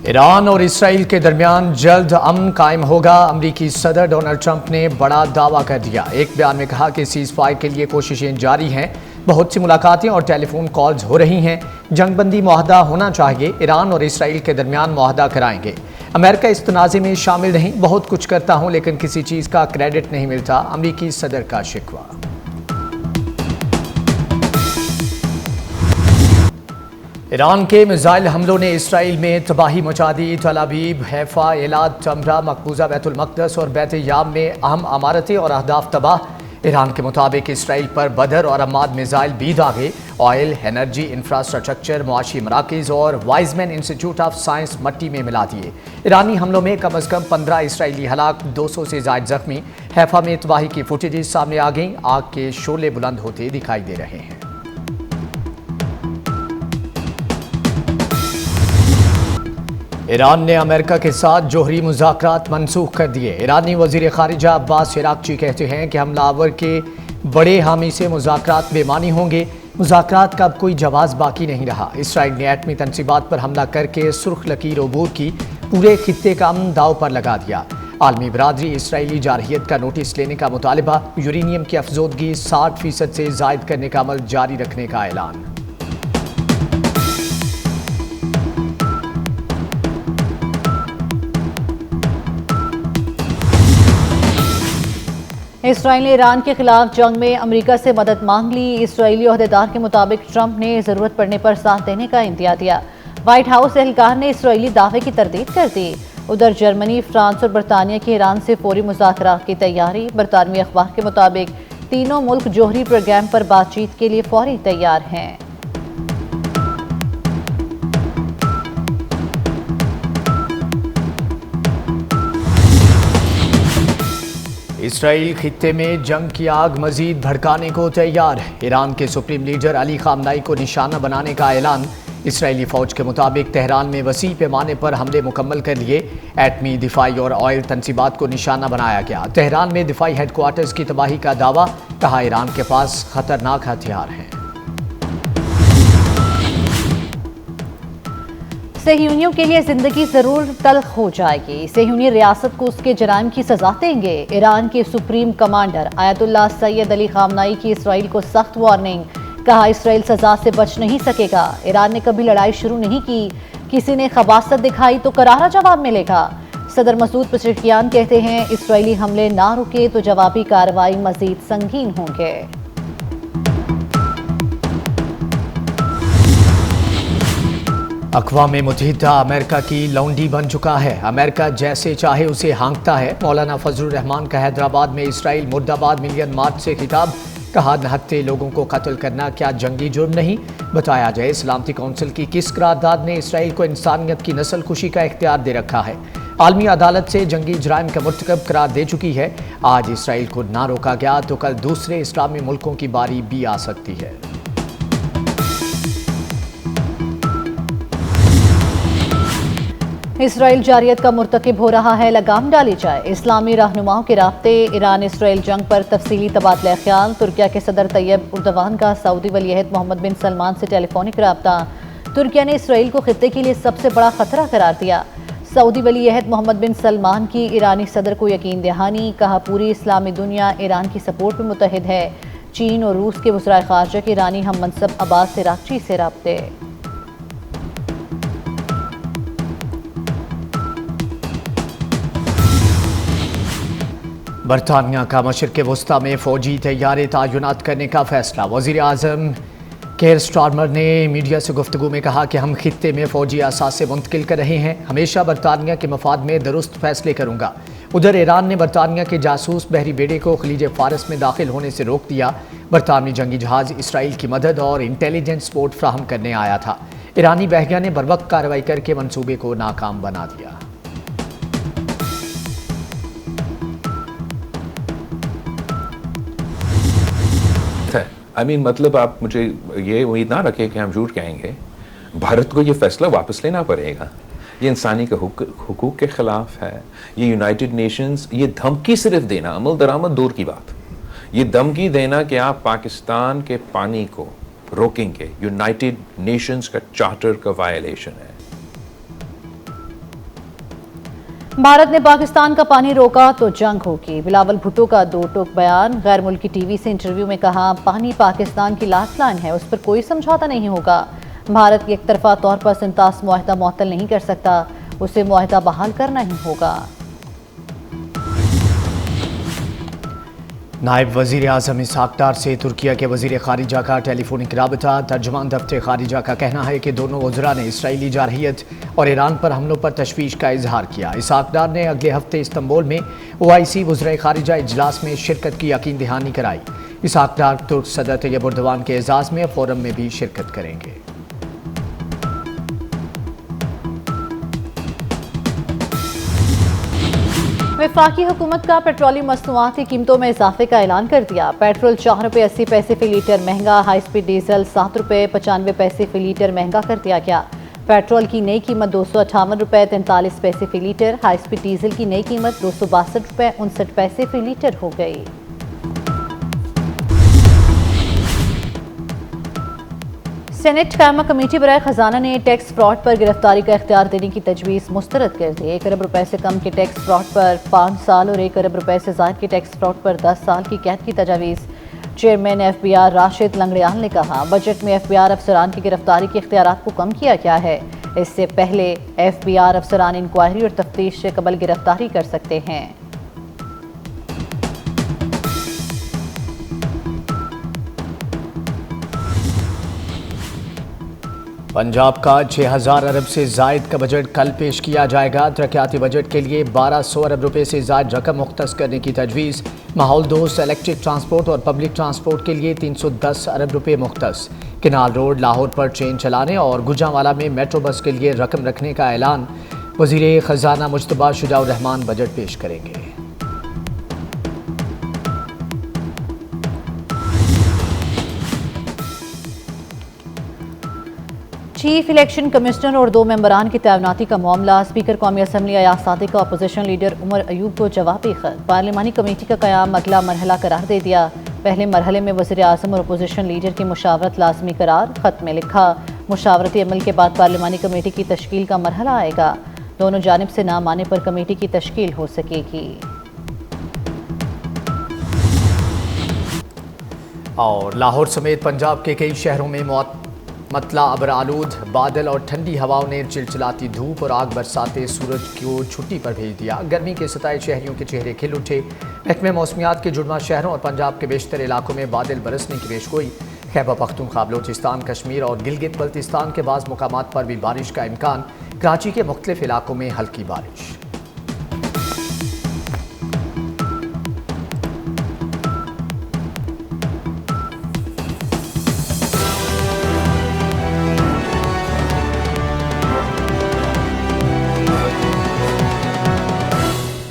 Iran और Israel के दरमियान जल्द अमन कायम होगा। अमरीकी सदर डोनाल्ड ट्रंप ने बड़ा दावा कर दिया। एक बयान में कहा कि सीज फायर के लिए कोशिशें जारी हैं, बहुत सी मुलाकातें और टेलीफोन कॉल्स हो रही हैं। जंगबंदी मुआहदा होना चाहिए, ईरान और इसराइल के दरमियान मुआहदा कराएंगे। अमेरिका इस तनाज़े में शामिल नहीं, बहुत कुछ करता हूं लेकिन किसी चीज़ का क्रेडिट नहीं मिलता, अमरीकी सदर का शिकवा। ईरान के मिसाइल हमलों ने इसराइल में तबाही मचा दी। तल अवीव, हैफा, एलाद, तमरा, मकबूजा, बैतुल मक़दस और बैत याम में अहम इमारतें और अहदाफ तबाह। ईरान के मुताबिक इसराइल पर बदर और अम्माद मिसाइल भी दागे। ऑयल, एनर्जी, इंफ्रास्ट्रक्चर, मुआशी मराकज़ और वाइजमैन इंस्टीट्यूट ऑफ साइंस मट्टी में मिला दिए। ईरानी हमलों में कम अज़ कम 15 इसराइली हलाक, 200 से ज़ायद जख्मी। हैफा में तबाही की फुटेजेस सामने आ गई, आग के शोले बुलंद होते दिखाई दे रहे हैं। ईरान ने अमेरिका के साथ जोहरी मुज़ाकरात मनसूख कर दिए। ईरानी वज़ीर ख़ारिजा अब्बास इराक़ची कहते हैं कि हमलावर के बड़े हामी से मुज़ाकरात बेमानी होंगे। मुज़ाकरात का अब कोई जवाब बाकी नहीं रहा। इसराइल ने एटमी तनसीबात पर हमला करके सुर्ख लकीर अबूर की, पूरे खित्ते का अमन दाव पर लगा दिया। आलमी बरादरी इसराइली जारहियत का नोटिस लेने का मुतालबा, यूरेनियम की अफजोदगी 60% से ज़ायद करने का अमल जारी रखने का ऐलान। इसराइल ने ईरान के खिलाफ जंग में अमेरिका से मदद मांग ली। इसराइली ओहदेदार के मुताबिक ट्रंप ने ज़रूरत पड़ने पर साथ देने का इंदिया दिया। व्हाइट हाउस एहलकार ने इसराइली दावे की तरदीद कर दी। उधर जर्मनी, फ्रांस और बरतानिया की ईरान से फौरी मुज़ाकरात की तैयारी। बरतानवी अखबार के मुताबिक तीनों मुल्क जोहरी प्रोग्राम पर बातचीत के लिए फौरी तैयार हैं। इसराइल खित्ते में जंग की आग मजीद भड़काने को तैयार है। ईरान के सुप्रीम लीडर अली खामनाई को निशाना बनाने का ऐलान। इसराइली फौज के मुताबिक तेहरान में वसी पैमाने पर हमले मुकम्मल कर लिए। एटमी, दिफाई और ऑयल तनसीबात को निशाना बनाया गया। तेहरान में दिफाई हेडक्वार्टर्स की तबाही का दावा, कहा ईरान के पास खतरनाक हथियार हैं। सेहूनियों के लिए जिंदगी जरूर तल्ख हो जाएगी। सेहूनी रियासत को उसके जराइम की सजा देंगे। ईरान के supreme commander Ayatollah Syed Ali खामनाई की इसराइल को सख्त वार्निंग, कहा इसराइल सजा से बच नहीं सकेगा। ईरान ने कभी लड़ाई शुरू नहीं की, किसी ने खबासत दिखाई तो करारा जवाब मिलेगा। सदर मसूद पेज़ेश्कियान कहते हैं इसराइली हमले ना रुके तो जवाबी कार्रवाई मजीद संगीन होंगे। अक़वाम मुत्तहिदा अमेरिका की लौंडी बन चुका है। अमेरिका जैसे चाहे उसे हाँकता है। मौलाना फजलुर रहमान का हैदराबाद में इसराइल मुर्दाबाद मिलियन मार्च से खिताब, कहा नहत्ते लोगों को कत्ल करना क्या जंगी जुर्म नहीं? बताया जाए सलामती कौंसिल की किस करारदाद ने इसराइल को इंसानियत की नस्ल खुशी का इख्तियार दे रखा है? आलमी अदालत से जंगी जराइम का मुर्तकब करार दे चुकी है। आज इसराइल को ना रोका गया तो कल दूसरे इस्लामी मुल्कों की बारी भी आ सकती है। इसराइल जारियत का मुर्तकिब हो रहा है, लगाम डाली जाए। इस्लामी रहनुमाओं के राब्ते। ईरान इसराइल जंग पर तफसीली तबादला ख्याल। तुर्किया के सदर तैयब उर्दवान का सऊदी वलीअहद मोहम्मद बिन सलमान से टेलीफोनिक रब्ता। तुर्किया ने इसराइल को खित्ते के लिए सबसे बड़ा खतरा करार दिया। सऊदी वलीअहद मोहम्मद बिन सलमान की ईरानी सदर को यकीन दहानी, कहा पूरी इस्लामी दुनिया ईरान की सपोर्ट में मुतहिद है। चीन और रूस के वज़ीर ख़ारजा के ईरानी हम मनसब अब्बास इराक़ची से राब्ते। बरतानिया का मशरिक़ वस्ता में फ़ौजी तैयारी तैनात करने का फैसला। वज़ीर आज़म केयर स्टारमर ने मीडिया से गुफ्तगू में कहा कि हम खित्ते में फ़ौजी असासे मुंतकिल कर रहे हैं, हमेशा बरतानिया के मफाद में दुरुस्त फैसले करूँगा। उधर ईरान ने बरतानिया के जासूस बहरी बेड़े को खलीज फ़ारस में दाखिल होने से रोक दिया। बरतानवी जंगी जहाज़ इसराइल की मदद और इंटेलिजेंस सपोर्ट फ्राहम करने आया था। ईरानी बहरिया ने बरवक्त कार्रवाई करके मनसूबे को नाकाम बना दिया। मतलब आप मुझे ये उम्मीद ना रखें कि हम झूठ कहेंगे। भारत को ये फैसला वापस लेना पड़ेगा। ये इंसानी के हुकूक के ख़िलाफ़ है। ये यूनाइटेड नेशंस, ये धमकी सिर्फ देना, अमल दरामद दूर की बात, ये धमकी देना कि आप पाकिस्तान के पानी को रोकेंगे, यूनाइटेड नेशंस का चार्टर का वायलेशन है। भारत ने पाकिस्तान का पानी रोका तो जंग होगी। बिलावल भुट्टो का दो टोक बयान। गैर मुल्की टीवी से इंटरव्यू में कहा, पानी पाकिस्तान की लाइफलाइन है, उस पर कोई समझौता नहीं होगा। भारत की एकतरफा तौर पर सिंतास मुआहदा मुअत्तल नहीं कर सकता, उसे मुआहदा बहाल करना ही होगा। नायब वज़ीर आज़म इसहाक डार से तुर्किया के वज़ीर ख़ारिजा का टेलीफोनिक राबता। तर्जुमान दफ्तर ख़ारिजा का कहना है कि दोनों वज़रा ने इसराइली जारहियत और ईरान पर हमलों पर तशवीश का इजहार किया। इसहाक डार ने अगले हफ्ते इस्तंबुल में OIC वज़ीर ख़ारिजा इजलास में शिरकत की यकीन दहानी कराई। इसहाक डार तुर्क सदर तैयब उर्दवान के एजाज़ में फ़ोरम में भी शिरकत करेंगे। वफाकी हुकूमत का पेट्रोलियम मसनूआत की कीमतों में इजाफे का ऐलान कर दिया। पेट्रोल 4 रुपये 80 पैसे फी लीटर महंगा, हाई स्पीड डीजल 7 रुपये 95 पैसे फी लीटर महंगा कर दिया गया। पेट्रोल की नई कीमत 258 रुपये 43 पैसे फी लीटर, हाई स्पीड डीजल की नई कीमत 262 रुपये 59 पैसे फी लीटर हो गई। सेनेट कायमा कमेटी बराए खजाना ने टैक्स फ्रॉड पर गिरफ्तारी का इख्तियार देने की तजवीज़ मुस्तरद कर दी। 1 अरब रुपए से कम के टैक्स फ्रॉड पर 5 साल और 1 अरब रुपए से ज़ायद के टैक्स फ्रॉड पर 10 साल की कैद की तजावीज़। चेयरमैन FBR राशिद लंगड़ियाल ने कहा, बजट में FBR अफसरान की गिरफ्तारी के इख्तियारात को कम किया गया है। इससे पहले FBR अफसरान इंक्वायरी और तफ्तीश से कबल गिरफ्तारी कर सकते हैं। पंजाब का 6000 अरब से जायद का बजट कल पेश किया जाएगा। तरक्याती बजट के लिए 1200 अरब रुपए से जायद रकम मुख्तस करने की तजवीज़। माहौल दोस्त इलेक्ट्रिक ट्रांसपोर्ट और पब्लिक ट्रांसपोर्ट के लिए 310 अरब रुपए मुख्तस। किनाल रोड लाहौर पर ट्रेन चलाने और गुजरांवाला में मेट्रो बस के लिए रकम रखने का ऐलान। वज़ीर ख़जाना मुज्तबा शुजाउर रहमान बजट पेश करेंगे। चीफ इलेक्शन कमिश्नर और 2 मेंबरान की तैनाती का मामला। स्पीकर कौमी असम्बली अयाज सादिक का अपोजिशन लीडर उमर अयूब को जवाबी खत। पार्लिमानी कमेटी का क़याम अगला मरहला करार दे दिया। पहले मरहले में वज़ीर आज़म और अपोजिशन लीडर की मुशावरत लाजमी करार। खत में लिखा, मुशावरती अमल के बाद पार्लिमानी कमेटी की तश्कील का मरहला आएगा। दोनों जानिब से ना माने पर कमेटी की तश्कील हो सकेगी। और लाहौर समेत पंजाब के कई शहरों में मतला अबर आलूद बादल और ठंडी हवाओं ने चिलचिलाती धूप और आग बरसाते सूरज को छुट्टी पर भेज दिया। गर्मी के सताए शहरियों के चेहरे खिल उठे। महकमे मौसमियात के जुड़वा शहरों और पंजाब के बेशतर इलाकों में बादल बरसने की पेशगोई। खैबर पख्तूनख्वा, बलोचिस्तान, कश्मीर और गिलगित बल्तिस्तान के बाज़ मुकामात पर भी बारिश का इम्कान। कराची के मुख्तलिफ इलाकों में हल्की बारिश।